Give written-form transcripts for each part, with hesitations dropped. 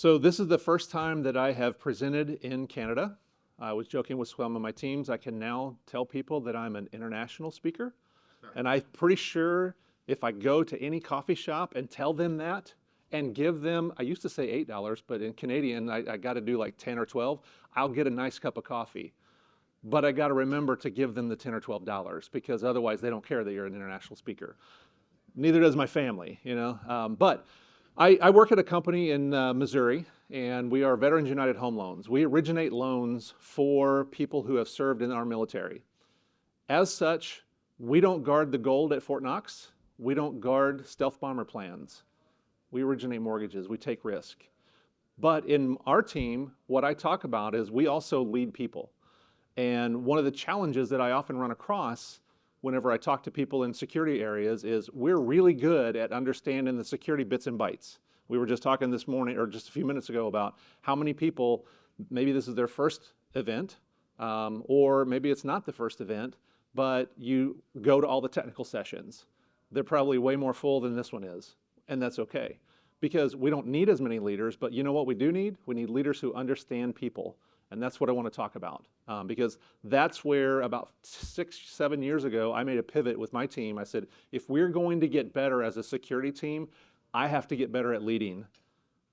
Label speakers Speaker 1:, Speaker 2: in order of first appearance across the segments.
Speaker 1: So this is the first time that I have presented in Canada. I was joking with some of my teams. I can now tell people that I'm an international speaker. And I'm pretty sure if I go to any coffee shop and tell them that and give them, I used to say $8, but in Canadian, I got to do like 10 or 12, I'll get a nice cup of coffee. But I got to remember to give them the 10 or $12 because otherwise they don't care that you're an international speaker. Neither does my family, you know. But I work at a company in Missouri, and we are Veterans United Home Loans. We originate loans for people who have served in our military. As such, we don't guard the gold at Fort Knox. We don't guard stealth bomber plans. We originate mortgages. We take risk. But in our team, what I talk about is we also lead people. And one of the challenges that I often run across whenever I talk to people in security areas is we're really good at understanding the security bits and bytes. We were just talking this morning, or just a few minutes ago, about how many people, maybe this is their first event, or maybe it's not the first event, but you go to all the technical sessions. They're probably way more full than this one is, and that's okay. Because we don't need as many leaders, but you know what we do need? We need leaders who understand people. And that's what I want to talk about, because that's where about 6, 7 years ago, I made a pivot with my team. I said, if we're going to get better as a security team, I have to get better at leading,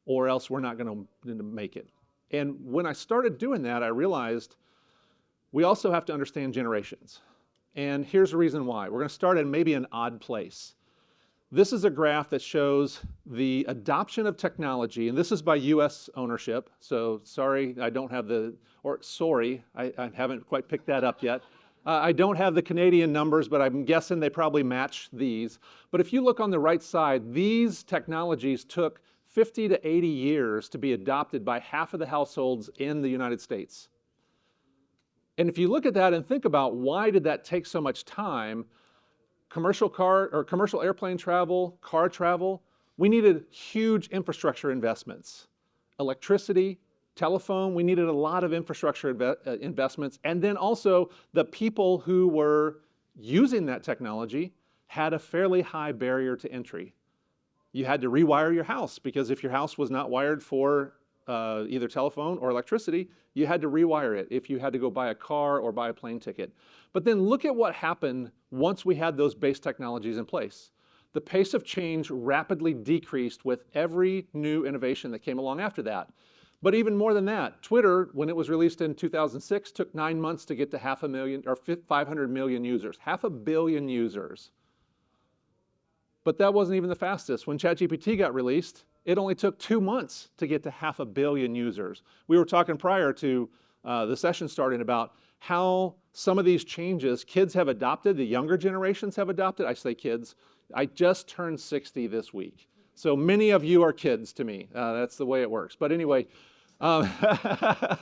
Speaker 1: or else we're not going to make it. And when I started doing that, I realized we also have to understand generations. And here's the reason why. We're going to start in maybe an odd place. This is a graph that shows the adoption of technology, and this is by US ownership. So sorry, I don't have the, or sorry, I haven't quite picked that up yet. I don't have the Canadian numbers, but I'm guessing they probably match these. But if you look on the right side, these technologies took 50 to 80 years to be adopted by half of the households in the United States. And if you look at that and think about why did that take so much time, commercial airplane travel, car travel, we needed huge infrastructure investments. Electricity, telephone, we needed a lot of infrastructure investments. And then also the people who were using that technology had a fairly high barrier to entry. You had to rewire your house because if your house was not wired for either telephone or electricity, you had to rewire it if you had to go buy a car or buy a plane ticket. But then look at what happened once we had those base technologies in place. The pace of change rapidly decreased with every new innovation that came along after that. But even more than that, Twitter, when it was released in 2006, took 9 months to get to 500,000 or 500 million users, 500 million users. But that wasn't even the fastest. When ChatGPT got released, it only took 2 months to get to 500 million users. We were talking prior to the session starting about how some of these changes kids have adopted, the younger generations have adopted. I say kids. I just turned 60 this week. So many of you are kids to me. That's the way it works. But anyway, the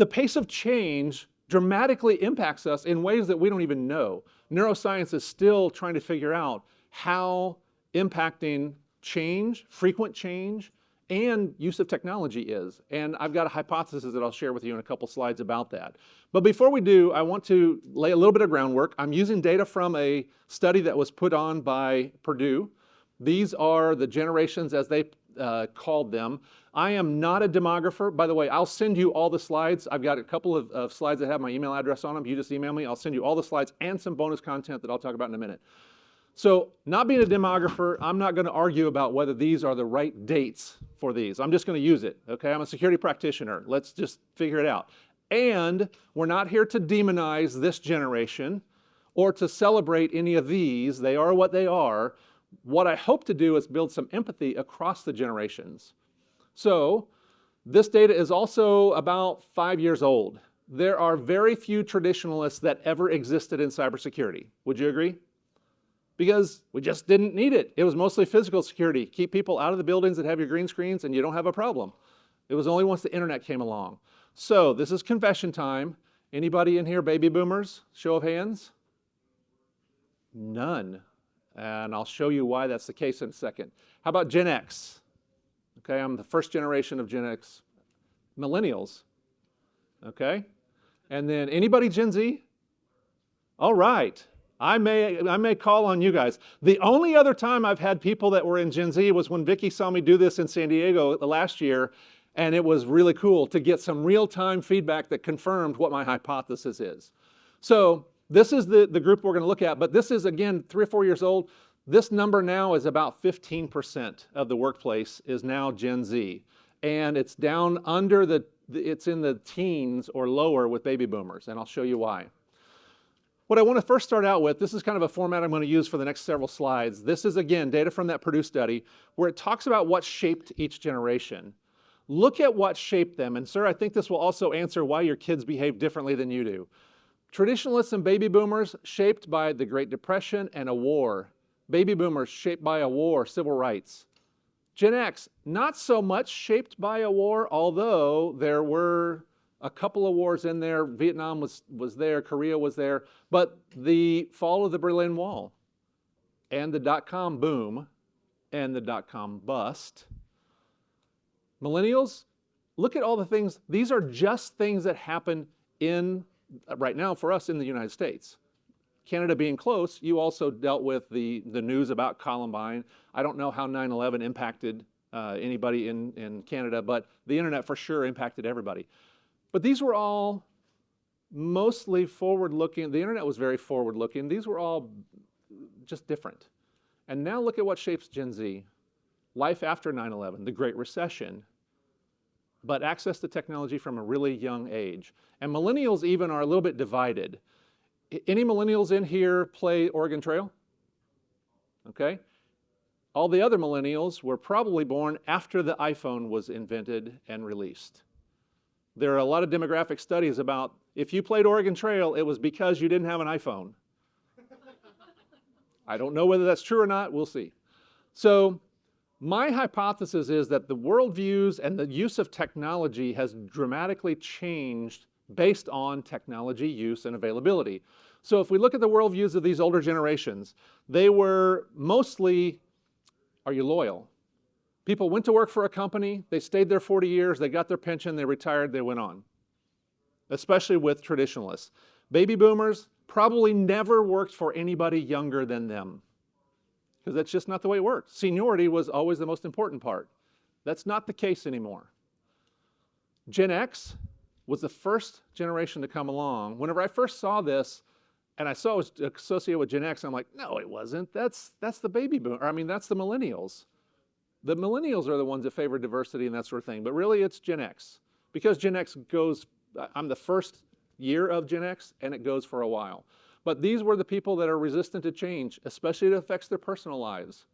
Speaker 1: pace of change dramatically impacts us in ways that we don't even know. Neuroscience is still trying to figure out how impacting change, frequent change, and use of technology is. And I've got a hypothesis that I'll share with you in a couple slides about that. But before we do, I want to lay a little bit of groundwork. I'm using data from a study that was put on by Purdue. These are the generations as they called them. I am not a demographer. By the way, I'll send you all the slides. I've got a couple of slides that have my email address on them. You just email me. I'll send you all the slides and some bonus content that I'll talk about in a minute. So not being a demographer, I'm not going to argue about whether these are the right dates for these. I'm just going to use it, okay? I'm a security practitioner. Let's just figure it out. And we're not here to demonize this generation or to celebrate any of these. They are what they are. What I hope to do is build some empathy across the generations. So this data is also about 5 years old. There are very few traditionalists that ever existed in cybersecurity. Would you agree? Because we just didn't need it. It was mostly physical security. Keep people out of the buildings that have your green screens and you don't have a problem. It was only once the internet came along. So this is confession time. Anybody in here baby boomers? Show of hands? None. And I'll show you why that's the case in a second. How about Gen X? Okay, I'm the first generation of Gen X. Millennials. Okay? And then anybody Gen Z? All right. I may call on you guys. The only other time I've had people that were in Gen Z was when Vicky saw me do this in San Diego last year, and it was really cool to get some real-time feedback that confirmed what my hypothesis is. So this is the group we're going to look at, but this is, again, 3 or 4 years old. This number now is about 15% of the workplace is now Gen Z, and it's down under it's in the teens or lower with baby boomers, and I'll show you why. What I want to first start out with, this is kind of a format I'm going to use for the next several slides. This is, again, data from that Purdue study where it talks about what shaped each generation. Look at what shaped them, and sir, I think this will also answer why your kids behave differently than you do. Traditionalists and baby boomers shaped by the Great Depression and a war. Baby boomers shaped by a war, civil rights. Gen X, not so much shaped by a war, although there were a couple of wars in there. Vietnam was there, Korea was there, but the fall of the Berlin Wall and the dot-com boom and the dot-com bust. Millennials, look at all the things. These are just things that happen right now for us in the United States. Canada being close, you also dealt with the news about Columbine. I don't know how 9/11 impacted anybody in Canada, but the internet for sure impacted everybody. But these were all mostly forward-looking. The internet was very forward-looking. These were all just different. And now look at what shapes Gen Z. Life after 9/11, the Great Recession, but access to technology from a really young age. And millennials even are a little bit divided. Any millennials in here play Oregon Trail? Okay. All the other millennials were probably born after the iPhone was invented and released. There are a lot of demographic studies about if you played Oregon Trail, it was because you didn't have an iPhone. I don't know whether that's true or not. We'll see. So my hypothesis is that the worldviews and the use of technology has dramatically changed based on technology use and availability. So if we look at the worldviews of these older generations, they were mostly, are you loyal? People went to work for a company, they stayed there 40 years, they got their pension, they retired, they went on. Especially with traditionalists. Baby boomers probably never worked for anybody younger than them, because that's just not the way it worked. Seniority was always the most important part. That's not the case anymore. Gen X was the first generation to come along. Whenever I first saw this, and I saw it was associated with Gen X, I'm like, no, it wasn't. That's the baby boomer. I mean, that's the millennials. The millennials are the ones that favor diversity and that sort of thing. But really, it's Gen X. Because Gen X goes, I'm the first year of Gen X, and it goes for a while. But these were the people that are resistant to change, especially it affects their personal lives.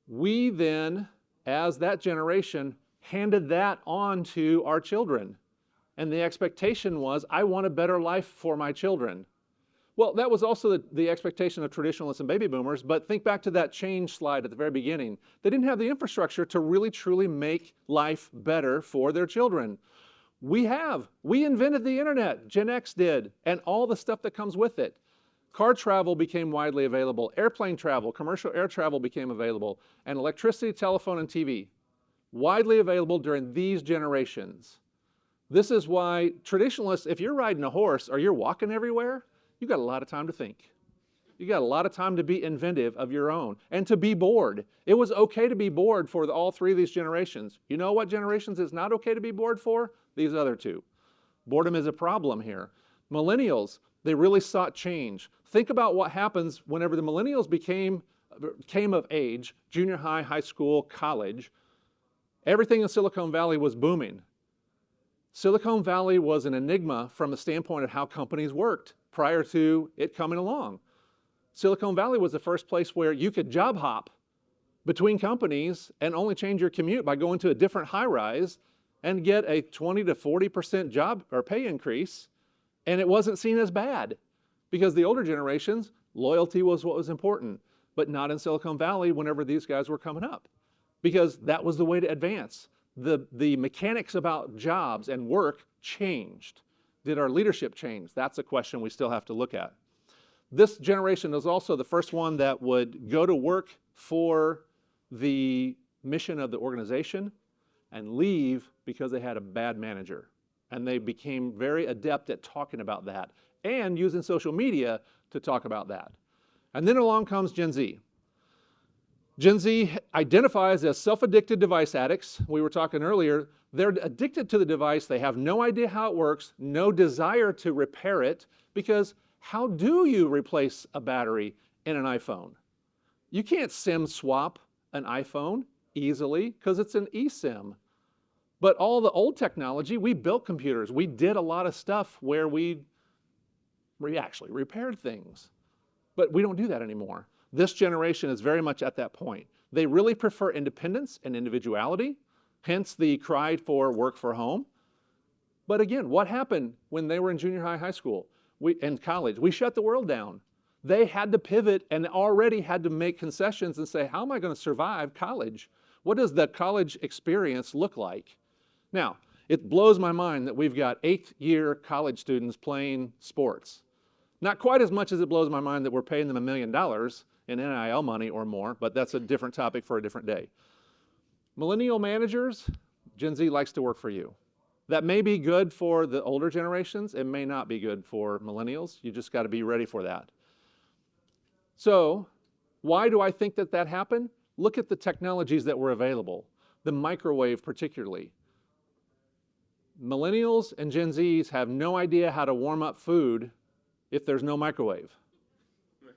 Speaker 1: We then, as that generation, handed that on to our children. And the expectation was, I want a better life for my children. Well, that was also the expectation of traditionalists and baby boomers, but think back to that change slide at the very beginning. They didn't have the infrastructure to really truly make life better for their children. We have. We invented the internet. Gen X did, and all the stuff that comes with it. Car travel became widely available. Airplane travel, commercial air travel became available, and electricity, telephone, and TV. Widely available during these generations. This is why traditionalists, if you're riding a horse or you're walking everywhere, you've got a lot of time to think. You got a lot of time to be inventive of your own and to be bored. It was okay to be bored for all three of these generations. You know what generations is not okay to be bored for? These other two. Boredom is a problem here. Millennials, they really sought change. Think about what happens whenever the millennials came of age, junior high, high school, college. Everything in Silicon Valley was booming. Silicon Valley was an enigma from the standpoint of how companies worked prior to it coming along. Silicon Valley was the first place where you could job hop between companies and only change your commute by going to a different high-rise and get a 20 to 40% job or pay increase, and it wasn't seen as bad because the older generations, loyalty was what was important, but not in Silicon Valley whenever these guys were coming up because that was the way to advance. The mechanics about jobs and work changed. Did our leadership change? That's a question we still have to look at. This generation is also the first one that would go to work for the mission of the organization and leave because they had a bad manager. And they became very adept at talking about that and using social media to talk about that. And then along comes Gen Z. Gen Z identifies as self-addicted device addicts. We were talking earlier, they're addicted to the device. They have no idea how it works, no desire to repair it, because how do you replace a battery in an iPhone? You can't SIM swap an iPhone easily because it's an eSIM. But all the old technology, we built computers. We did a lot of stuff where we actually repaired things. But we don't do that anymore. This generation is very much at that point. They really prefer independence and individuality, hence the cry for work for home. But again, what happened when they were in junior high, high school, and college? We shut the world down. They had to pivot and already had to make concessions and say, how am I going to survive college? What does the college experience look like? Now, it blows my mind that we've got 8th-year college students playing sports. Not quite as much as it blows my mind that we're paying them $1 million in NIL money or more, but that's a different topic for a different day. Millennial managers, Gen Z likes to work for you. That may be good for the older generations. It may not be good for millennials. You just got to be ready for that. So why do I think that that happened? Look at the technologies that were available, the microwave particularly. Millennials and Gen Zs have no idea how to warm up food if there's no microwave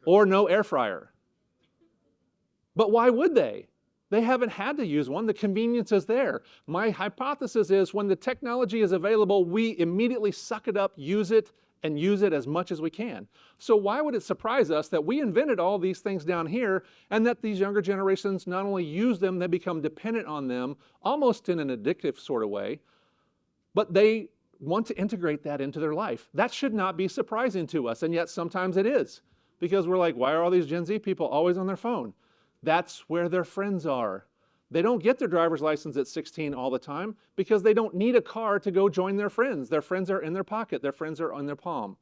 Speaker 1: or no air fryer. But why would they? They haven't had to use one. The convenience is there. My hypothesis is when the technology is available, we immediately suck it up, use it, and use it as much as we can. So why would it surprise us that we invented all these things down here and that these younger generations not only use them, they become dependent on them, almost in an addictive sort of way, but they want to integrate that into their life. That should not be surprising to us, and yet sometimes it is. Because we're like, why are all these Gen Z people always on their phone? That's where their friends are. They don't get their driver's license at 16 all the time because they don't need a car to go join their friends. Their friends are in their pocket. Their friends are on their palm.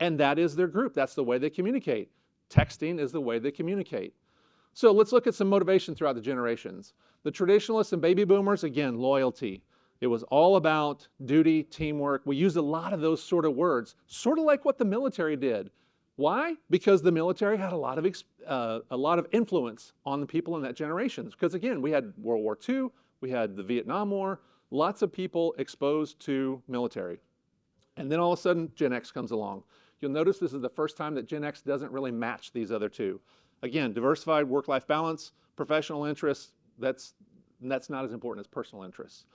Speaker 1: And that is their group. That's the way they communicate. Texting is the way they communicate. So let's look at some motivation throughout the generations. The traditionalists and baby boomers, again, loyalty. It was all about duty, teamwork. We used a lot of those sort of words, sort of like what the military did. Why? Because the military had a lot of influence on the people in that generation. Because again, we had World War II, we had the Vietnam War, lots of people exposed to military. And then all of a sudden, Gen X comes along. You'll notice this is the first time that Gen X doesn't really match these other two. Again, diversified work-life balance, professional interests, that's not as important as personal interests.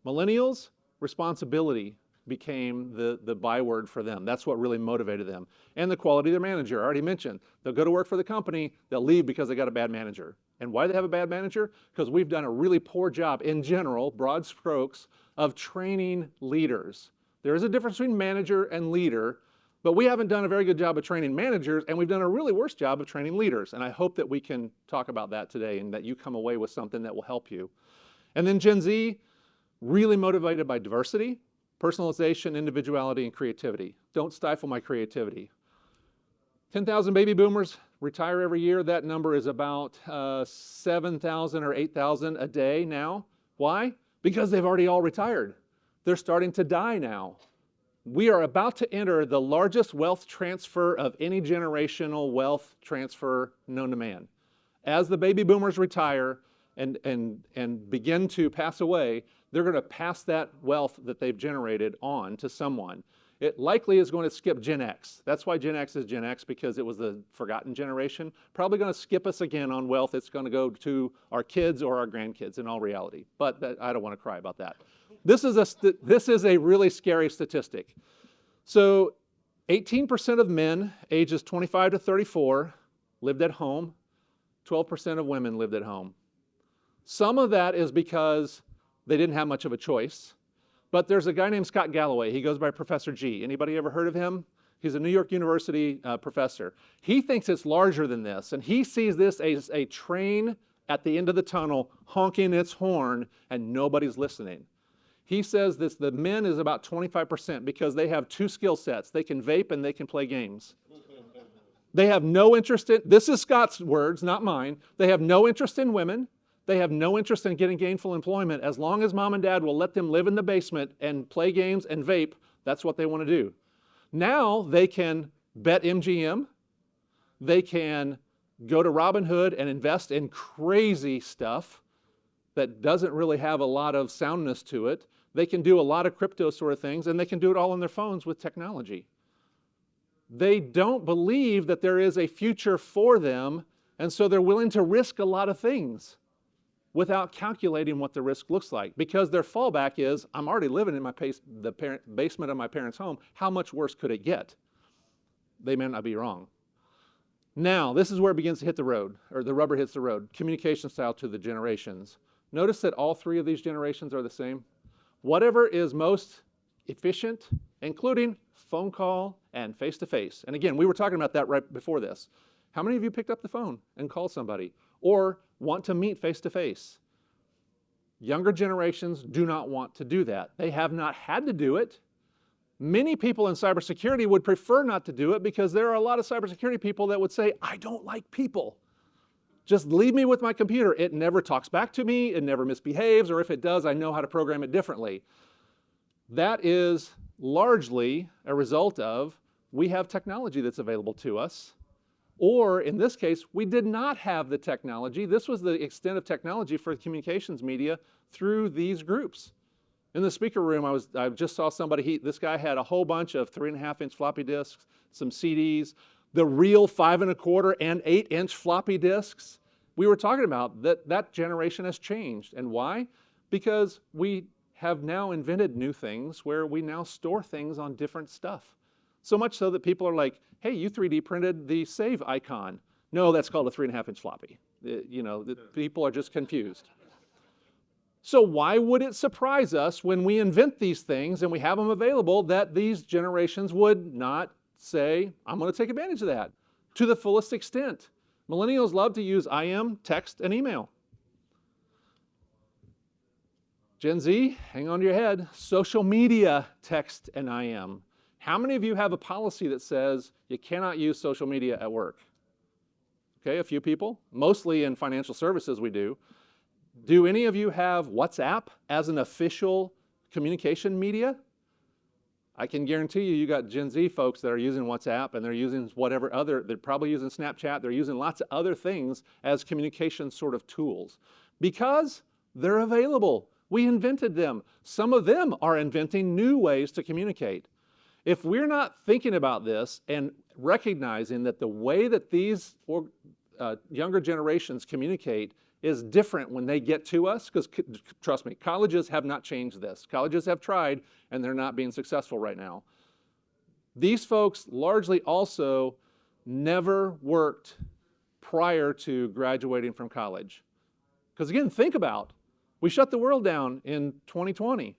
Speaker 1: Millennials, responsibility became the byword for them. That's what really motivated them. And the quality of their manager, I already mentioned. They'll go to work for the company, they'll leave because they got a bad manager. And why do they have a bad manager? Because we've done a really poor job in general, broad strokes, of training leaders. There is a difference between manager and leader, but we haven't done a very good job of training managers, and we've done a really worse job of training leaders. And I hope that we can talk about that today and that you come away with something that will help you. And then Gen Z, really motivated by diversity, personalization, individuality, and creativity. Don't stifle my creativity. 10,000 baby boomers retire every year. That number is about 7,000 or 8,000 a day now. Why? Because they've already all retired. They're starting to die now. We are about to enter the largest wealth transfer of any generational wealth transfer known to man. As the baby boomers retire and begin to pass away, they're going to pass that wealth that they've generated on to someone. It likely is going to skip Gen X. That's why Gen X is Gen X, because it was the forgotten generation. Probably going to skip us again on wealth. It's going to go to our kids or our grandkids in all reality. But I don't want to cry about that. This is a really scary statistic. So 18% of men ages 25 to 34 lived at home. 12% of women lived at home. Some of that is because they didn't have much of a choice. But there's a guy named Scott Galloway. He goes by Professor G. Anybody ever heard of him? He's a New York University professor. He thinks it's larger than this, and he sees this as a train at the end of the tunnel honking its horn, and nobody's listening. He says this, the men is about 25% because they have two skill sets. They can vape and they can play games. They have no interest in, this is Scott's words, not mine. They have no interest in women. They have no interest in getting gainful employment. As long as mom and dad will let them live in the basement and play games and vape, that's what they want to do. Now they can bet MGM, they can go to Robinhood and invest in crazy stuff that doesn't really have a lot of soundness to it. They can do a lot of crypto sort of things, and they can do it all on their phones with technology. They don't believe that there is a future for them, and so they're willing to risk a lot of things without calculating what the risk looks like, because their fallback is, I'm already living in the basement of my parents' home. How much worse could it get? They may not be wrong. Now, this is where it begins to hit the road, or the rubber hits the road. Communication style to the generations. Notice that all three of these generations are the same. Whatever is most efficient, including phone call and face-to-face. And again, we were talking about that right before this. How many of you picked up the phone and called somebody or want to meet face-to-face? Younger generations do not want to do that. They have not had to do it. Many people in cybersecurity would prefer not to do it because there are a lot of cybersecurity people that would say, I don't like people. Just leave me with my computer. It never talks back to me, it never misbehaves, or if it does, I know how to program it differently. That is largely a result of we have technology that's available to us, or in this case, we did not have the technology. This was the extent of technology for communications media through these groups. In the speaker room, I just saw somebody, this guy had a whole bunch of 3.5-inch floppy disks, some CDs, the real 5.25 and 8-inch floppy disks. We were talking about that generation has changed. And why? Because we have now invented new things where we now store things on different stuff. So much so that people are like, hey, you 3D printed the save icon. No, that's called a 3.5-inch floppy. People are just confused. So why would it surprise us when we invent these things and we have them available that these generations would not say, I'm going to take advantage of that to the fullest extent? Millennials love to use IM, text, and email. Gen Z, hang on to your head, social media, text, and IM. How many of you have a policy that says you cannot use social media at work? Okay, a few people. Mostly in financial services we do. Do any of you have WhatsApp as an official communication media? I can guarantee you got Gen Z folks that are using WhatsApp and they're using whatever other, they're probably using Snapchat, they're using lots of other things as communication sort of tools because they're available. We invented them. Some of them are inventing new ways to communicate. If we're not thinking about this and recognizing that the way that these younger generations communicate is different when they get to us, because trust me, colleges have not changed this. Colleges have tried and they're not being successful right now. These folks largely also never worked prior to graduating from college. Because again, think about, we shut the world down in 2020.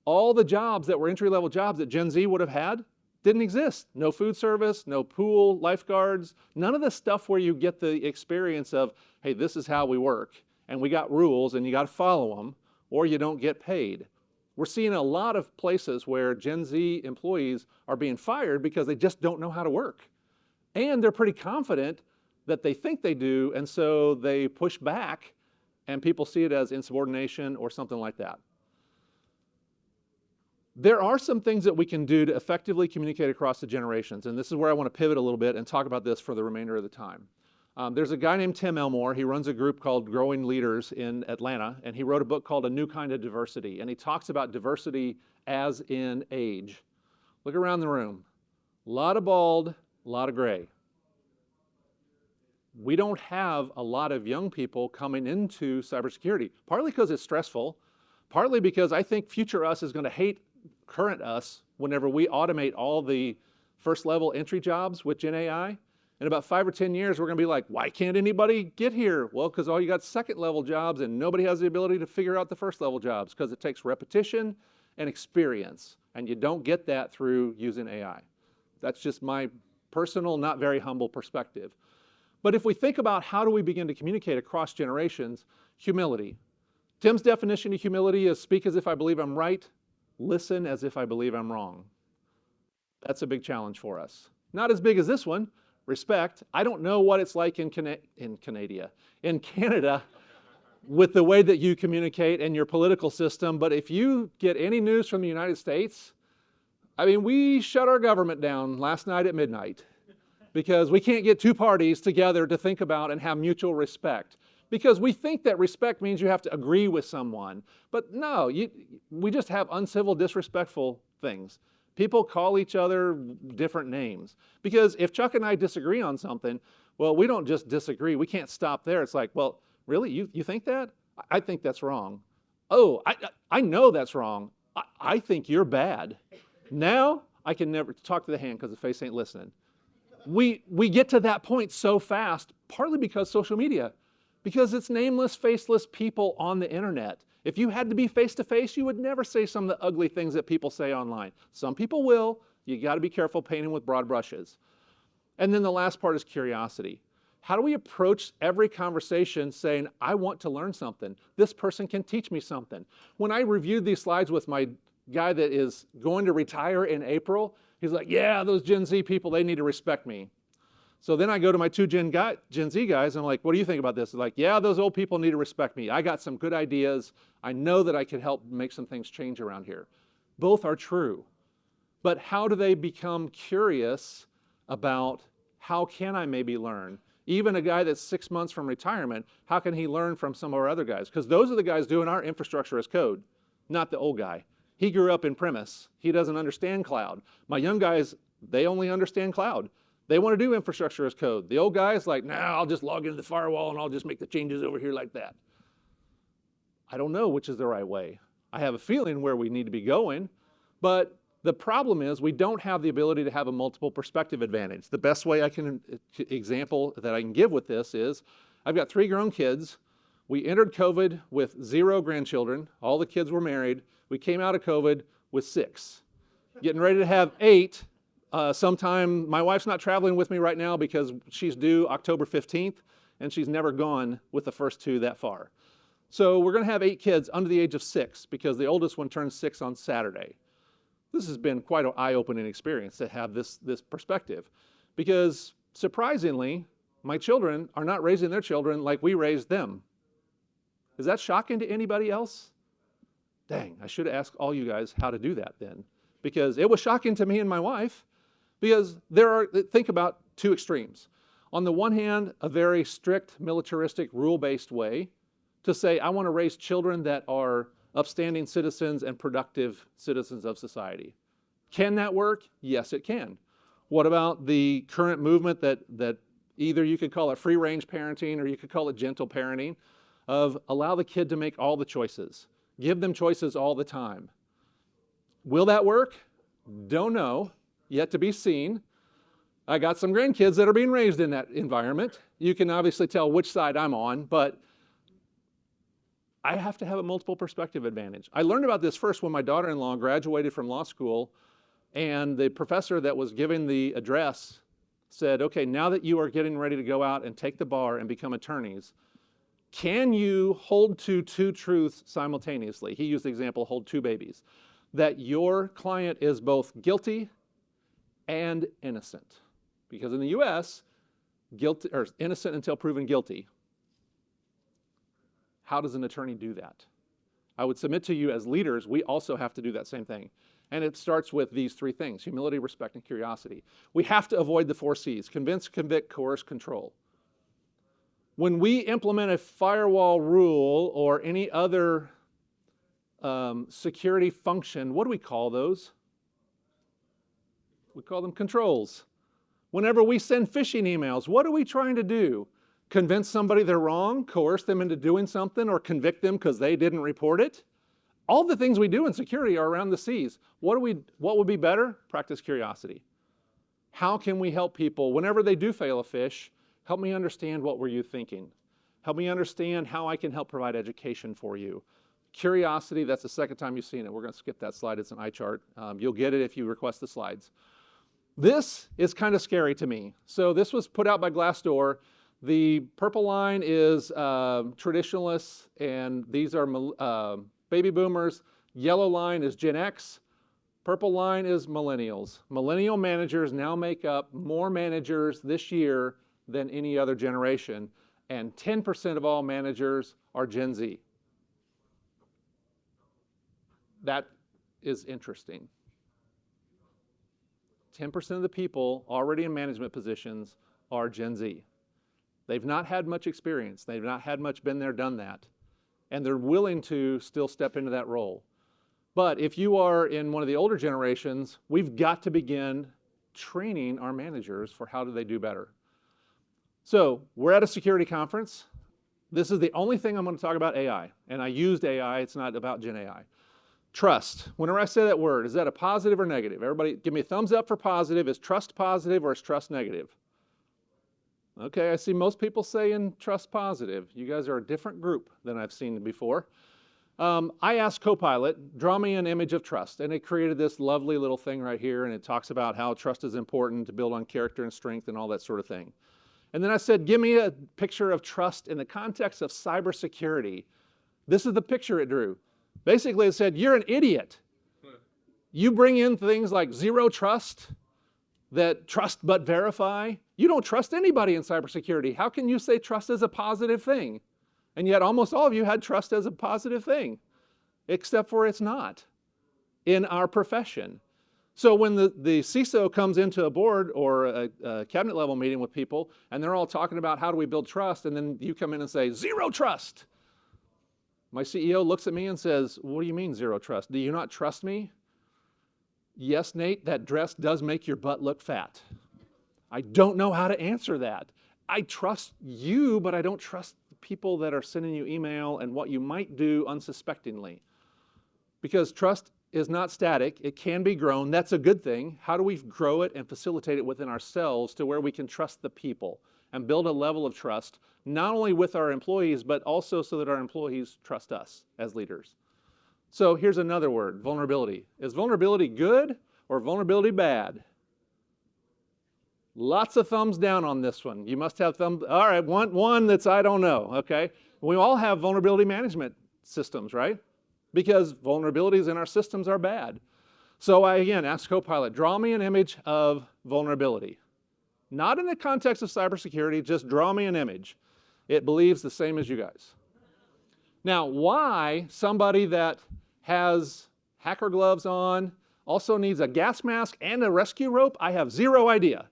Speaker 1: All the jobs that were entry-level jobs that Gen Z would have had didn't exist. No food service, no pool, lifeguards, none of the stuff where you get the experience of, hey, this is how we work, and we got rules, and you got to follow them, or you don't get paid. We're seeing a lot of places where Gen Z employees are being fired because they just don't know how to work. And they're pretty confident that they think they do, and so they push back, and people see it as insubordination or something like that. There are some things that we can do to effectively communicate across the generations, and this is where I want to pivot a little bit and talk about this for the remainder of the time. There's a guy named Tim Elmore. He runs a group called Growing Leaders in Atlanta, and he wrote a book called A New Kind of Diversity, and he talks about diversity as in age. Look around the room. A lot of bald, a lot of gray. We don't have a lot of young people coming into cybersecurity, partly because it's stressful, partly because I think future us is going to hate current us whenever we automate all the first level entry jobs with Gen AI. In about 5 or 10 years, we're going to be like, why can't anybody get here? Well, because all you got second level jobs and nobody has the ability to figure out the first level jobs because it takes repetition and experience. And you don't get that through using AI. That's just my personal, not very humble perspective. But if we think about how do we begin to communicate across generations, humility. Tim's definition of humility is speak as if I believe I'm right, listen as if I believe I'm wrong. That's a big challenge for us. Not as big as this one, respect. I don't know what it's like in Canada with the way that you communicate and your political system, but if you get any news from the United States, I mean, we shut our government down last night at midnight because we can't get two parties together to think about and have mutual respect. Because we think that respect means you have to agree with someone. But no, we just have uncivil, disrespectful things. People call each other different names. Because if Chuck and I disagree on something, well, we don't just disagree. We can't stop there. It's like, well, really? You think that? I think that's wrong. Oh, I know that's wrong. I think you're bad. Now, I can never talk to the hand because the face ain't listening. We get to that point so fast, partly because social media. Because it's nameless, faceless people on the internet. If you had to be face-to-face, you would never say some of the ugly things that people say online. Some people will. You got to be careful painting with broad brushes. And then the last part is curiosity. How do we approach every conversation saying, I want to learn something. This person can teach me something. When I reviewed these slides with my guy that is going to retire in April, he's like, yeah, those Gen Z people, they need to respect me. So then I go to my two Gen Z guys, and I'm like, what do you think about this? They're like, yeah, those old people need to respect me. I got some good ideas. I know that I can help make some things change around here. Both are true. But how do they become curious about how can I maybe learn? Even a guy that's 6 months from retirement, how can he learn from some of our other guys? Because those are the guys doing our infrastructure as code, not the old guy. He grew up in premise. He doesn't understand cloud. My young guys, they only understand cloud. They want to do infrastructure as code. The old guy is like, nah, I'll just log into the firewall and I'll just make the changes over here like that. I don't know which is the right way. I have a feeling where we need to be going, but the problem is we don't have the ability to have a multiple perspective advantage. The best way example that I can give with this is, I've got 3 grown kids. We entered COVID with 0 grandchildren. All the kids were married. We came out of COVID with 6. Getting ready to have 8. Sometime, my wife's not traveling with me right now because she's due October 15th, and she's never gone with the first 2 that far. So we're going to have 8 kids under the age of 6 because the oldest one turns 6 on Saturday. This has been quite an eye-opening experience to have this perspective because surprisingly, my children are not raising their children like we raised them. Is that shocking to anybody else? Dang, I should have asked all you guys how to do that then, because it was shocking to me and my wife. Because think about 2 extremes. On the one hand, a very strict, militaristic, rule-based way to say, I want to raise children that are upstanding citizens and productive citizens of society. Can that work? Yes, it can. What about the current movement that either you could call it free-range parenting or you could call it gentle parenting, of allow the kid to make all the choices. Give them choices all the time. Will that work? Don't know. Yet to be seen. I got some grandkids that are being raised in that environment. You can obviously tell which side I'm on, but I have to have a multiple perspective advantage. I learned about this first when my daughter-in-law graduated from law school, and the professor that was giving the address said, okay, now that you are getting ready to go out and take the bar and become attorneys, can you hold to 2 truths simultaneously? He used the example, hold 2 babies. That your client is both guilty and innocent. Because in the US, guilty or innocent until proven guilty. How does an attorney do that? I would submit to you as leaders, we also have to do that same thing. And it starts with these 3 things: humility, respect, and curiosity. We have to avoid the 4 C's: convince, convict, coerce, control. When we implement a firewall rule or any other security function, what do we call those? We call them controls. Whenever we send phishing emails, what are we trying to do? Convince somebody they're wrong, coerce them into doing something, or convict them because they didn't report it? All the things we do in security are around the C's. What would be better? Practice curiosity. How can we help people whenever they do fail a phish? Help me understand what were you thinking. Help me understand how I can help provide education for you. Curiosity, that's the second time you've seen it. We're going to skip that slide. It's an eye chart. You'll get it if you request the slides. This is kind of scary to me. So this was put out by Glassdoor. The purple line is traditionalists, and these are baby boomers. Yellow line is Gen X. Purple line is millennials. Millennial managers now make up more managers this year than any other generation, and 10% of all managers are Gen Z. That is interesting. 10% of the people already in management positions are Gen Z. They've not had much experience. They've not had much been there, done that. And they're willing to still step into that role. But if you are in one of the older generations, we've got to begin training our managers for how do they do better. So we're at a security conference. This is the only thing I'm going to talk about AI. And I used AI. It's not about Gen AI. Trust. Whenever I say that word, is that a positive or negative? Everybody give me a thumbs up for positive. Is trust positive or is trust negative? Okay, I see most people saying trust positive. You guys are a different group than I've seen before. I asked Copilot, draw me an image of trust, and it created this lovely little thing right here, and it talks about how trust is important to build on character and strength and all that sort of thing. And then I said, give me a picture of trust in the context of cybersecurity. This is the picture it drew. Basically, it said, you're an idiot. You bring in things like zero trust, that trust but verify. You don't trust anybody in cybersecurity. How can you say trust is a positive thing? And yet almost all of you had trust as a positive thing, except for it's not in our profession. So when the CISO comes into a board or a cabinet level meeting with people, and they're all talking about how do we build trust, and then you come in and say, zero trust. My CEO looks at me and says, what do you mean zero trust? Do you not trust me? Yes, Nate, that dress does make your butt look fat. I don't know how to answer that. I trust you, but I don't trust the people that are sending you email and what you might do unsuspectingly. Because trust is not static. It can be grown. That's a good thing. How do we grow it and facilitate it within ourselves to where we can trust the people and build a level of trust, not only with our employees, but also so that our employees trust us as leaders? So here's another word, vulnerability. Is vulnerability good or vulnerability bad? Lots of thumbs down on this one. You must have thumbs. All right, one that's I don't know, okay? We all have vulnerability management systems, right? Because vulnerabilities in our systems are bad. So I, again, asked Copilot, draw me an image of vulnerability. Not in the context of cybersecurity, just draw me an image. It believes the same as you guys. Now, why somebody that has hacker gloves on also needs a gas mask and a rescue rope, I have zero idea.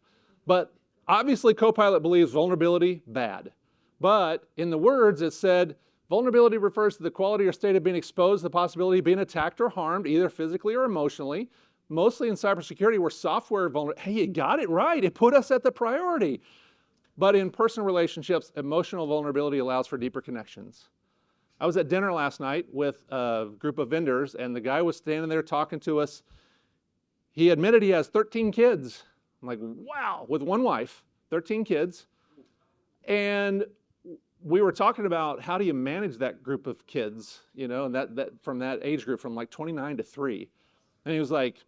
Speaker 1: But obviously, Copilot believes vulnerability, bad. But in the words, it said, vulnerability refers to the quality or state of being exposed to the possibility of being attacked or harmed, either physically or emotionally. Mostly in cybersecurity, we're software vulnerable. Hey, you got it right. It put us at the priority. But in personal relationships, emotional vulnerability allows for deeper connections. I was at dinner last night with a group of vendors, and the guy was standing there talking to us. He admitted he has 13 kids. I'm like, wow, with one wife, 13 kids. And we were talking about how do you manage that group of kids, you know, and that from that age group from like 29 to 3. And he was like,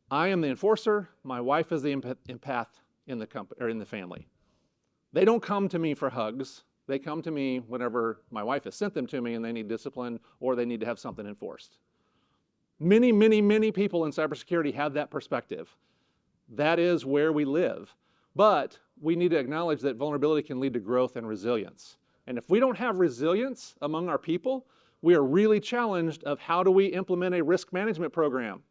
Speaker 1: I am the enforcer. My wife is the empath in the company or in the family. They don't come to me for hugs. They come to me whenever my wife has sent them to me and they need discipline or they need to have something enforced. Many, many, many people in cybersecurity have that perspective. That is where we live. But we need to acknowledge that vulnerability can lead to growth and resilience. And if we don't have resilience among our people, we are really challenged of how do we implement a risk management program?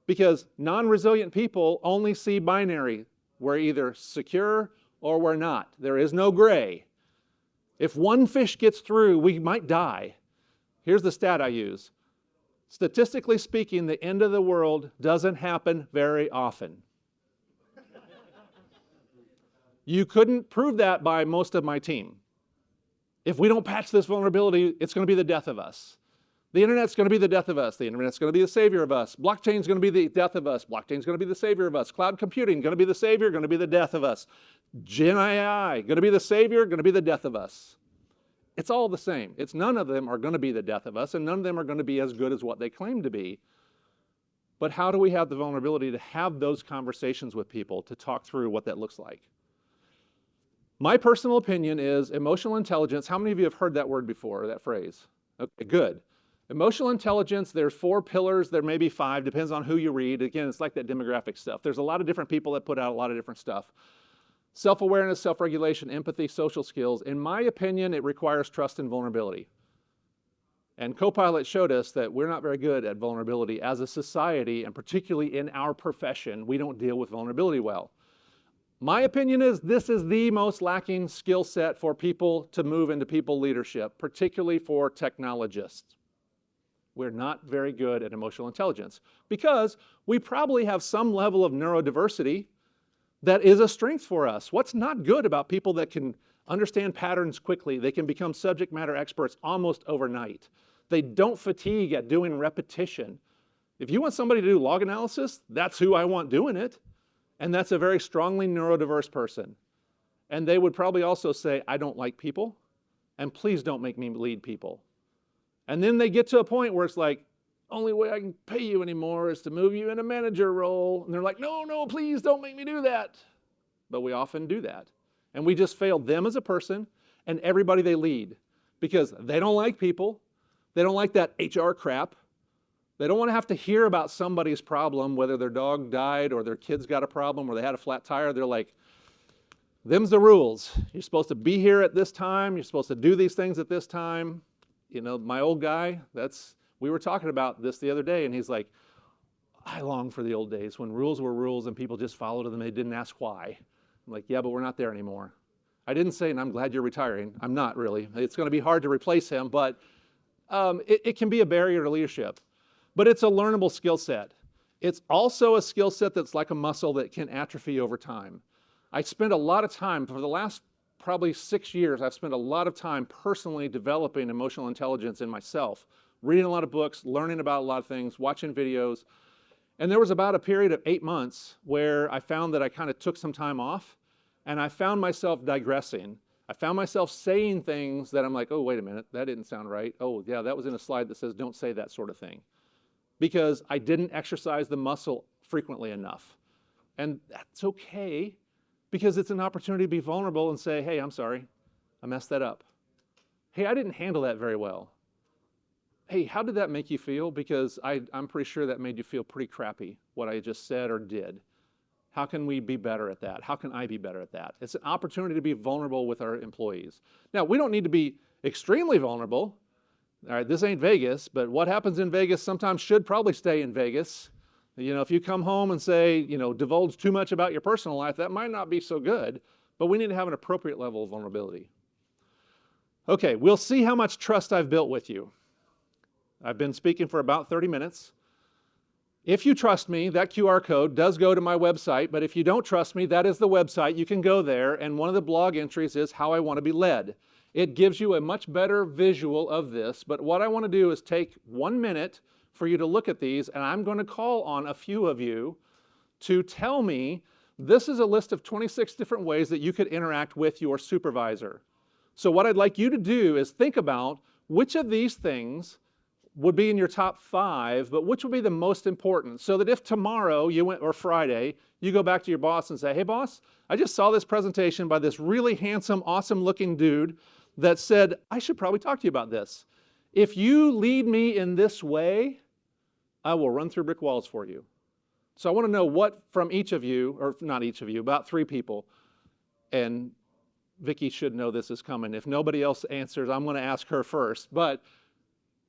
Speaker 1: Because non-resilient people only see binary. We're either secure or we're not. There is no gray. If one fish gets through, we might die. Here's the stat I use. Statistically speaking, the end of the world doesn't happen very often. You couldn't prove that by most of my team. If we don't patch this vulnerability, it's going to be the death of us. The internet's going to be the death of us. The internet's going to be the savior of us. Blockchain's going to be the death of us. Blockchain's going to be the savior of us. Cloud computing, going to be the savior, going to be the death of us. Gen AI, going to be the savior, going to be the death of us. It's all the same. It's none of them are going to be the death of us, and none of them are going to be as good as what they claim to be. But how do we have the vulnerability to have those conversations with people to talk through what that looks like? My personal opinion is emotional intelligence. How many of you have heard that word before, that phrase? Okay, good. Emotional intelligence, there's 4 pillars, there may be 5, depends on who you read. Again, it's like that demographic stuff. There's a lot of different people that put out a lot of different stuff. Self-awareness, self-regulation, empathy, social skills. In my opinion, it requires trust and vulnerability. And Copilot showed us that we're not very good at vulnerability as a society, and particularly in our profession, we don't deal with vulnerability well. My opinion is this is the most lacking skill set for people to move into people leadership, particularly for technologists. We're not very good at emotional intelligence because we probably have some level of neurodiversity that is a strength for us. What's not good about people that can understand patterns quickly? They can become subject matter experts almost overnight. They don't fatigue at doing repetition. If you want somebody to do log analysis, that's who I want doing it. And that's a very strongly neurodiverse person. And they would probably also say, I don't like people, and please don't make me lead people. And then they get to a point where it's like, only way I can pay you anymore is to move you in a manager role. And they're like, no, no, please don't make me do that. But we often do that. And we just fail them as a person and everybody they lead because they don't like people. They don't like that HR crap. They don't want to have to hear about somebody's problem, whether their dog died or their kid's got a problem or they had a flat tire. They're like, them's the rules. You're supposed to be here at this time. You're supposed to do these things at this time. You know, my old guy, we were talking about this the other day, and he's like, I long for the old days when rules were rules and people just followed them and they didn't ask why. I'm like, yeah, but we're not there anymore. I didn't say, and I'm glad you're retiring. I'm not really. It's going to be hard to replace him, but it can be a barrier to leadership. But it's a learnable skill set. It's also a skill set that's like a muscle that can atrophy over time. I spent a lot of time, for the last probably 6 years, I've spent a lot of time personally developing emotional intelligence in myself, reading a lot of books, learning about a lot of things, watching videos. And there was about a period of 8 months where I found that I kind of took some time off, and I found myself digressing. I found myself saying things that I'm like, oh, wait a minute, that didn't sound right. Oh, yeah, that was in a slide that says don't say that sort of thing. Because I didn't exercise the muscle frequently enough. And that's okay, because it's an opportunity to be vulnerable and say, hey, I'm sorry, I messed that up. Hey, I didn't handle that very well. Hey, how did that make you feel? Because I'm pretty sure that made you feel pretty crappy, what I just said or did. How can we be better at that? How can I be better at that? It's an opportunity to be vulnerable with our employees. Now, we don't need to be extremely vulnerable. All right, this ain't Vegas, but what happens in Vegas sometimes should probably stay in Vegas. You know, if you come home and say, you know, divulge too much about your personal life, that might not be so good, but we need to have an appropriate level of vulnerability. Okay, we'll see how much trust I've built with you. I've been speaking for about 30 minutes. If you trust me, that QR code does go to my website, but if you don't trust me, that is the website. You can go there, and one of the blog entries is how I want to be led. It gives you a much better visual of this, but what I want to do is take 1 minute for you to look at these, and I'm going to call on a few of you to tell me, this is a list of 26 different ways that you could interact with your supervisor. So what I'd like you to do is think about which of these things would be in your top 5, but which would be the most important, so that if tomorrow or Friday, you go back to your boss and say, hey boss, I just saw this presentation by this really handsome, awesome looking dude that said, I should probably talk to you about this. If you lead me in this way, I will run through brick walls for you. So I want to know what from each of you, or not each of you, about 3 people, and Vicki should know this is coming. If nobody else answers, I'm going to ask her first, but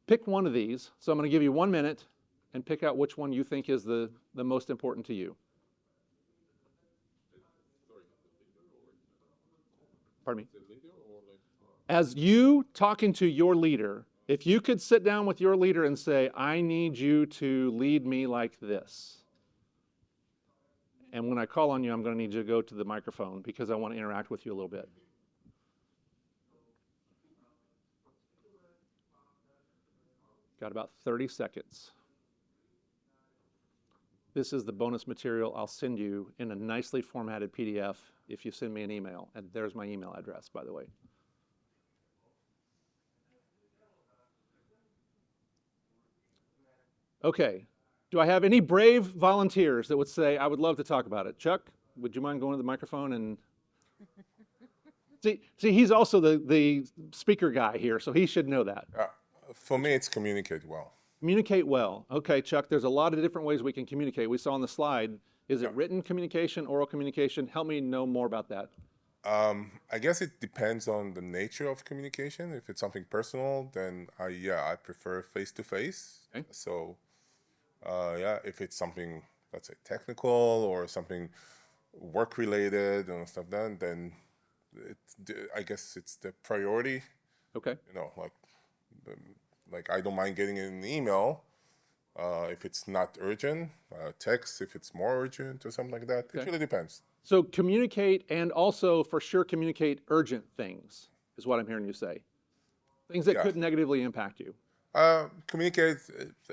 Speaker 1: pick one of these. So I'm going to give you 1 minute and pick out which one you think is the most important to you. Pardon me? As you talking to your leader, if you could sit down with your leader and say, I need you to lead me like this. And when I call on you, I'm going to need you to go to the microphone because I want to interact with you a little bit. Got about 30 seconds. This is the bonus material I'll send you in a nicely formatted PDF if you send me an email. And there's my email address, by the way. Okay. Do I have any brave volunteers that would say, I would love to talk about it? Chuck, would you mind going to the microphone and... See, he's also the speaker guy here, so he should know that.
Speaker 2: For me, it's communicate well.
Speaker 1: Communicate well. Okay, Chuck, there's a lot of different ways we can communicate. We saw on the slide, is it written communication, oral communication? Help me know more about that.
Speaker 2: I guess it depends on the nature of communication. If it's something personal, then I prefer face to face.
Speaker 1: Okay.
Speaker 2: So yeah, if it's something, let's say, technical or something work related and stuff, then I guess it's the priority.
Speaker 1: Okay.
Speaker 2: You know, like I don't mind getting an email if it's not urgent. Text if it's more urgent or something like that. It really depends.
Speaker 1: So communicate, and also for sure communicate urgent things is what I'm hearing you say. Things that
Speaker 2: Yeah.
Speaker 1: could negatively impact you.
Speaker 2: Communicate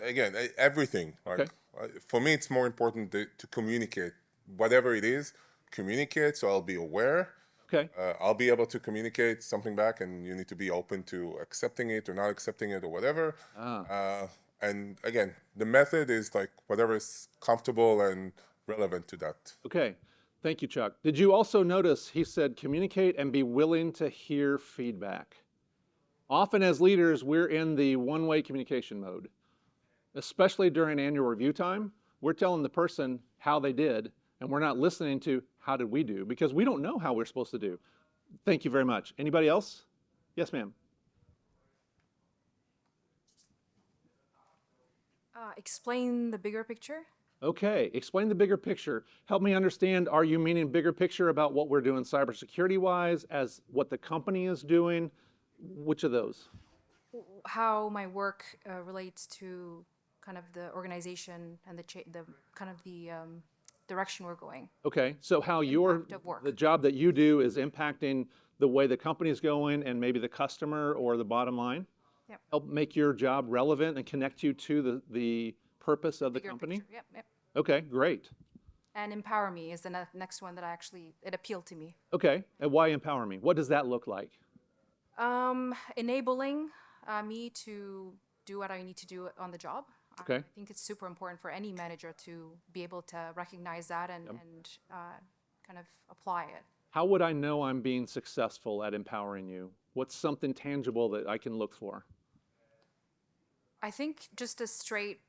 Speaker 2: again. Everything. Like
Speaker 1: Okay.
Speaker 2: for me, it's more important to communicate whatever it is. Communicate, so I'll be aware.
Speaker 1: Okay.
Speaker 2: I'll be able to communicate something back, and you need to be open to accepting it or not accepting it or whatever. And again, the method is like whatever is comfortable and relevant to that.
Speaker 1: Okay. Thank you, Chuck. Did you also notice he said communicate and be willing to hear feedback? Often as leaders, we're in the one-way communication mode, especially during annual review time. We're telling the person how they did, and we're not listening to how did we do, because we don't know how we're supposed to do. Thank you very much. Anybody else? Yes, ma'am.
Speaker 3: Explain the bigger picture.
Speaker 1: Okay, explain the bigger picture. Help me understand, are you meaning bigger picture about what we're doing cybersecurity-wise, as what the company is doing? Which of those?
Speaker 3: How my work relates to kind of the organization and the kind of the direction we're going.
Speaker 1: Okay, so how
Speaker 3: Impact of work.
Speaker 1: the job that you do is impacting the way the company's going and maybe the customer or the bottom line?
Speaker 3: Yep.
Speaker 1: Help make your job relevant and connect you to the purpose of the
Speaker 3: Bigger
Speaker 1: company?
Speaker 3: picture. Yep, yep.
Speaker 1: Okay, great.
Speaker 3: And empower me is the next one that it appealed to me.
Speaker 1: Okay, and why empower me? What does that look like?
Speaker 3: Enabling me to do what I need to do on the job.
Speaker 1: Okay.
Speaker 3: I think it's super important for any manager to be able to recognize that and kind of apply it.
Speaker 1: How would I know I'm being successful at empowering you? What's something tangible that I can look for?
Speaker 3: I think just a straight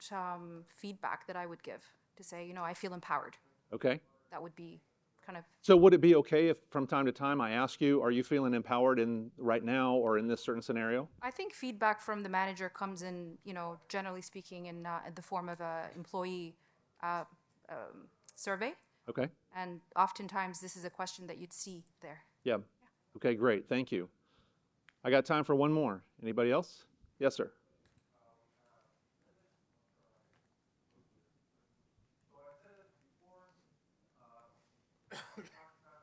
Speaker 3: feedback that I would give to say, you know, I feel empowered.
Speaker 1: Okay.
Speaker 3: That would be kind of.
Speaker 1: So would it be okay if from time to time I ask you, are you feeling empowered in right now or in this certain scenario?
Speaker 3: I think feedback from the manager comes in, you know, generally speaking, in the form of a employee survey.
Speaker 1: Okay.
Speaker 3: And oftentimes this is a question that you'd see there.
Speaker 1: Yeah. Okay, great. Thank you. I got time for one more. Anybody else? Yes, sir.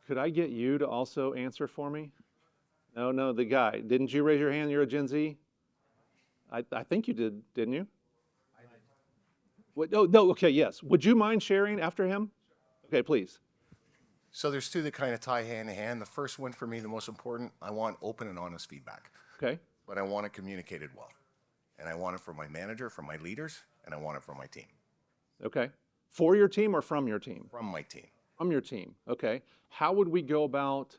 Speaker 1: Could I get you to also answer for me? No, the guy. Didn't you raise your hand? You're a Gen Z? I think you did, didn't you? What, no, okay, yes. Would you mind sharing after him? Okay, please.
Speaker 4: So there's two that kind of tie hand in hand. The first one for me, the most important, I want open and honest feedback,
Speaker 1: Okay,
Speaker 4: but I want it communicated well. And I want it from my manager, from my leaders, and I want it from my team.
Speaker 1: okay. For your team or from your team?
Speaker 4: From my team.
Speaker 1: From your team, okay. How would we go about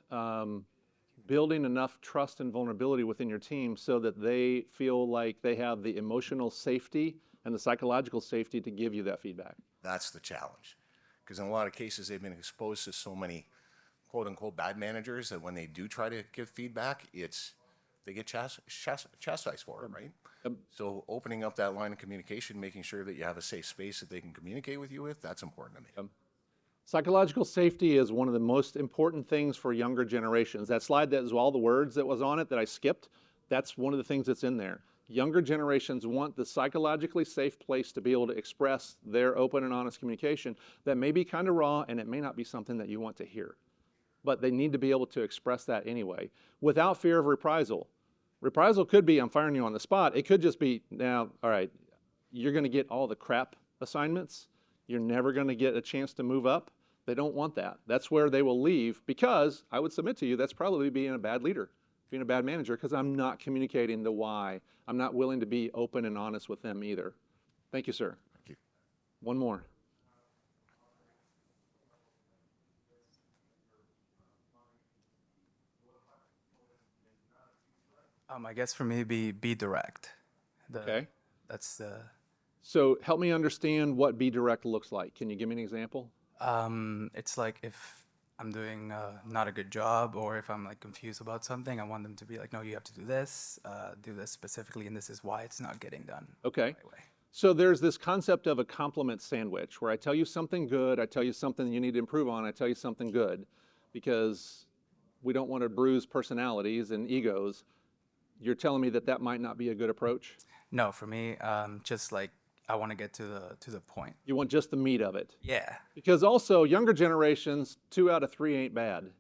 Speaker 1: building enough trust and vulnerability within your team so that they feel like they have the emotional safety and the psychological safety to give you that feedback?
Speaker 4: That's the challenge. Because in a lot of cases, they've been exposed to so many quote unquote bad managers that when they do try to give feedback, they get chastised for it, right? So opening up that line of communication, making sure that you have a safe space that they can communicate with you with, that's important to me.
Speaker 1: Psychological safety is one of the most important things for younger generations. That slide that was all the words that was on it that I skipped, that's one of the things that's in there. Younger generations want the psychologically safe place to be able to express their open and honest communication that may be kind of raw and it may not be something that you want to hear. But they need to be able to express that anyway without fear of reprisal. Reprisal could be, I'm firing you on the spot. It could just be, now, all right, you're going to get all the crap assignments. You're never going to get a chance to move up. They don't want that. That's where they will leave because I would submit to you that's probably being a bad leader, being a bad manager, because I'm not communicating the why. I'm not willing to be open and honest with them either. Thank you, sir.
Speaker 4: Thank you.
Speaker 1: One more.
Speaker 5: I guess for me, be direct.
Speaker 1: Okay.
Speaker 5: That's the.
Speaker 1: So help me understand what be direct looks like. Can you give me an example?
Speaker 5: It's like if I'm doing not a good job, or if I'm like confused about something, I want them to be like, no, you have to do this specifically, and this is why it's not getting done.
Speaker 1: Okay.
Speaker 5: The right way.
Speaker 1: So there's this concept of a compliment sandwich where I tell you something good, I tell you something you need to improve on, I tell you something good, because we don't want to bruise personalities and egos. You're telling me that that might not be a good approach?
Speaker 5: No, for me, just like I want to get to the point.
Speaker 1: You want just the meat of it.
Speaker 5: Yeah.
Speaker 1: Because also, younger generations, 2 out of 3 ain't bad.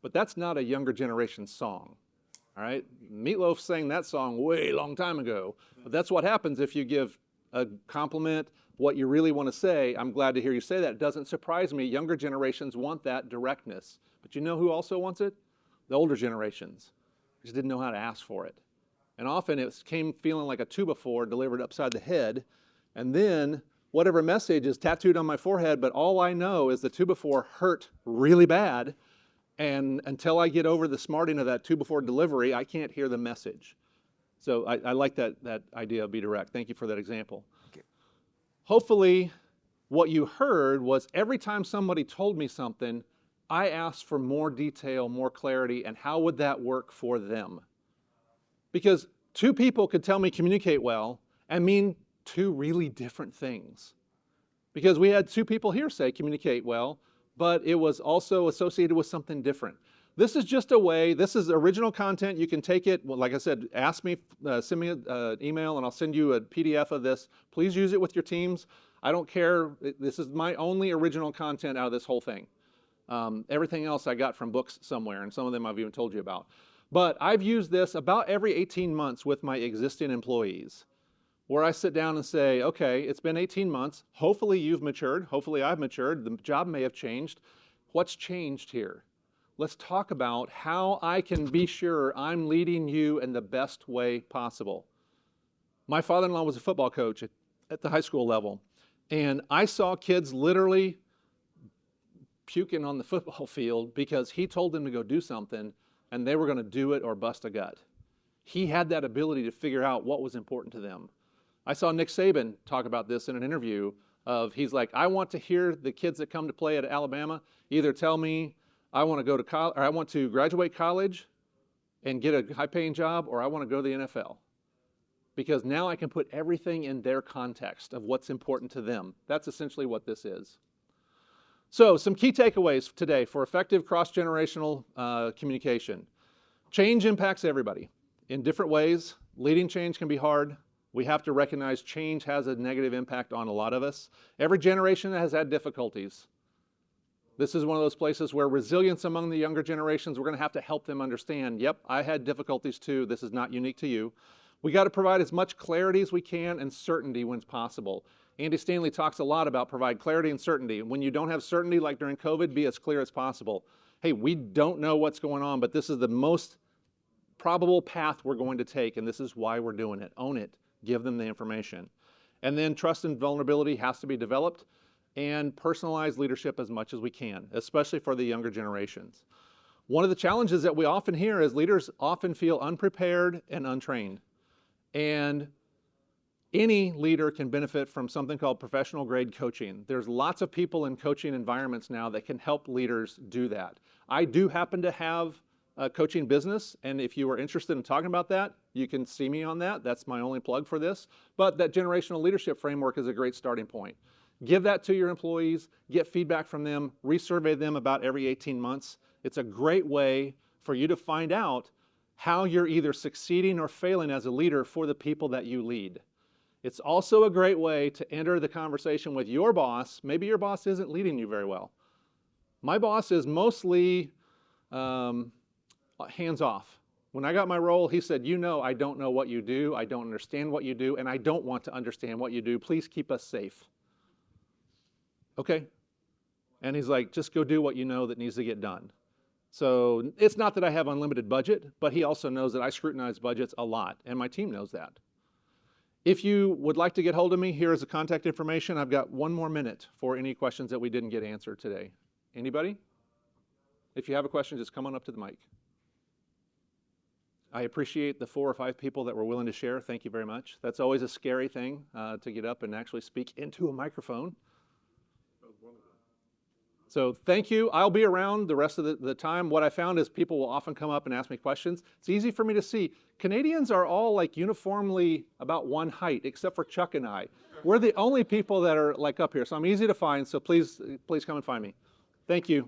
Speaker 1: But that's not a younger generation song. All right? Meatloaf sang that song way long time ago. But that's what happens if you give a compliment, what you really want to say. I'm glad to hear you say that. It doesn't surprise me. Younger generations want that directness. But you know who also wants it? The older generations. Just didn't know how to ask for it. And often it came feeling like a 2-by-4 delivered upside the head. And then whatever message is tattooed on my forehead, but all I know is the 2-by-4 hurt really bad. And until I get over the smarting of that 2-by-4 delivery, I can't hear the message. So I like that idea of be direct. Thank you for that example.
Speaker 5: Thank you.
Speaker 1: Hopefully what you heard was every time somebody told me something, I asked for more detail, more clarity, and how would that work for them? Because 2 people could tell me communicate well and mean 2 really different things. Because we had 2 people here say communicate well, but it was also associated with something different. This is just a way, this is original content. You can take it, well, like I said, ask me, send me an email and I'll send you a PDF of this. Please use it with your teams. I don't care. This is my only original content out of this whole thing. Everything else I got from books somewhere, and some of them I've even told you about. But I've used this about every 18 months with my existing employees, where I sit down and say, okay, it's been 18 months. Hopefully you've matured. Hopefully I've matured. The job may have changed. What's changed here? Let's talk about how I can be sure I'm leading you in the best way possible. My father-in-law was a football coach at the high school level, and I saw kids literally puking on the football field because he told them to go do something, and they were going to do it or bust a gut. He had that ability to figure out what was important to them. I saw Nick Saban talk about this in an interview of, he's like, I want to hear the kids that come to play at Alabama either tell me I want to go to college, or I want to graduate college and get a high-paying job, or I want to go to the NFL. Because now I can put everything in their context of what's important to them. That's essentially what this is. So some key takeaways today for effective cross-generational communication. Change impacts everybody in different ways. Leading change can be hard. We have to recognize change has a negative impact on a lot of us. Every generation has had difficulties. This is one of those places where resilience among the younger generations, we're going to have to help them understand, yep, I had difficulties too. This is not unique to you. We got to provide as much clarity as we can and certainty when possible. Andy Stanley talks a lot about provide clarity and certainty. When you don't have certainty, like during COVID, be as clear as possible. Hey, we don't know what's going on, but this is the most probable path we're going to take, and this is why we're doing it. Own it. Give them the information. And then trust and vulnerability has to be developed, and personalized leadership as much as we can, especially for the younger generations. One of the challenges that we often hear is leaders often feel unprepared and untrained. And any leader can benefit from something called professional grade coaching. There's lots of people in coaching environments now that can help leaders do that. I do happen to have a coaching business, and if you are interested in talking about that, you can see me on that. That's my only plug for this. But that generational leadership framework is a great starting point. Give that to your employees, get feedback from them, resurvey them about every 18 months. It's a great way for you to find out how you're either succeeding or failing as a leader for the people that you lead. It's also a great way to enter the conversation with your boss. Maybe your boss isn't leading you very well. My boss is mostly hands-off. When I got my role, he said, you know I don't know what you do, I don't understand what you do, and I don't want to understand what you do. Please keep us safe. Okay. And he's like, just go do what you know that needs to get done. So it's not that I have unlimited budget, but he also knows that I scrutinize budgets a lot, and my team knows that. If you would like to get hold of me, here is the contact information. I've got 1 more minute for any questions that we didn't get answered today. Anybody? If you have a question, just come on up to the mic. I appreciate the 4 or 5 people that were willing to share. Thank you very much. That's always a scary thing, to get up and actually speak into a microphone. So thank you. I'll be around the rest of the time. What I found is people will often come up and ask me questions. It's easy for me to see. Canadians are all like uniformly about one height, except for Chuck and I. We're the only people that are like up here. So I'm easy to find. So please come and find me. Thank you.